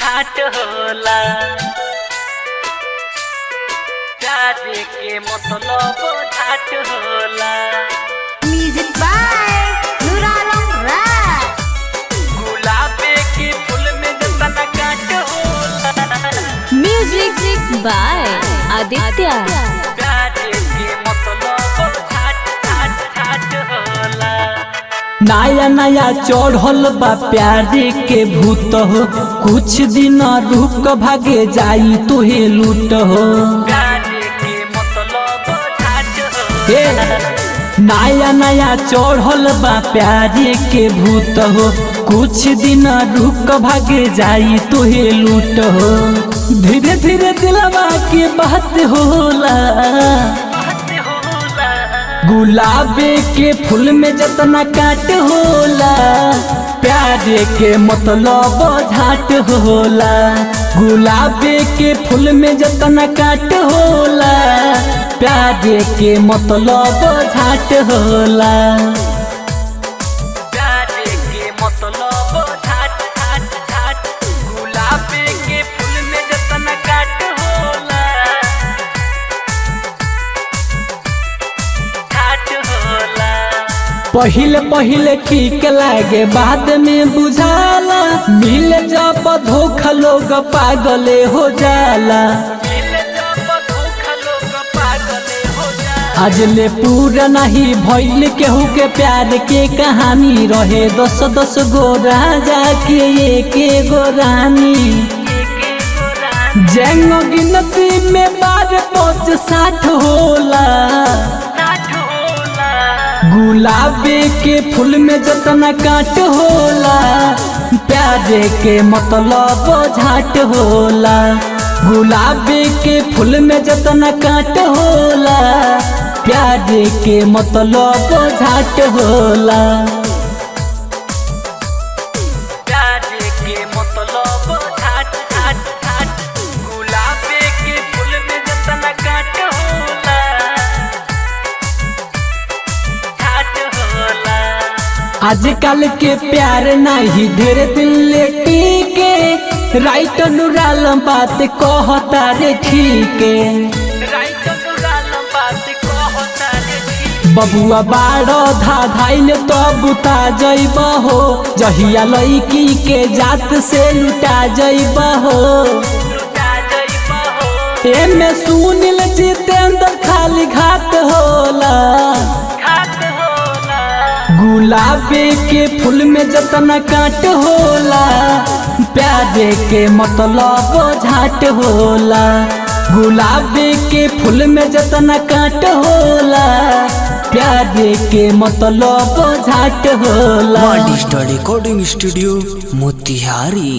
ठाट होला। प्यार के मतलब ठाट होला। Music by Nooralam rap. गुलाब के फूल में जना काट होला। Music by Aditya. प्यार के मतलब ठाट होला। नया नया चढ़ल बा प्यार के भूत हो, कुछ दिन रुक भागे जाई तुहे लूट हो। प्यार के मतलब ठाट होला। नया नया चढ़ल बा प्यार के भूत हो, कुछ दिन रुक भागे जाई तुहे लूट हो। धीरे धीरे दिलवा के बात होला। गुलाब के फूल में जतना काट होला, प्यार के मतलब झाट होला। गुलाब के फूल में जतना काट होला, प्यार के मतलब झाट होला। प्यार के मतलब ठाट। गुलाब के फूल में जतना काट होला, ठाट होला। पहिले पहिले ठीक लागे बाद में बुझाला, मिल जब धोखा लोग पागले हो जाला। अजले पूरा नहीं भइल केहू के प्यार के कहानी रहे। 10 गो राजा के एक गो रानी, जंग गिनती में 12-5-60 होला। गुलाब के फूल में जतना काट होला, प्यार के मतलब झाट होला। गुलाब के फूल में जतना काट होला, प्यार के मतलब झाट होला। प्यार के मतलब ठाट। गुलाब के फूल में जतना काट होला, ठाट होला। आजकल के प्यार नहीं ढेर दिल टीके, राइट नूरालम बात कहता रे ठीके। बबुआ बाड़ो धाइल तो बुता जइब हो, जहिया लड़की के जात से लुटा जइब हो। एमे सुनील जितेंद्र खाली घाट होला। गुलाब के फूल में जतना काट होला, प्यार के मतलब झाट होला। गुलाब के फूल में जतना काट होला, प्यार के मतलब झाट होला। Digital recording studio Motihari.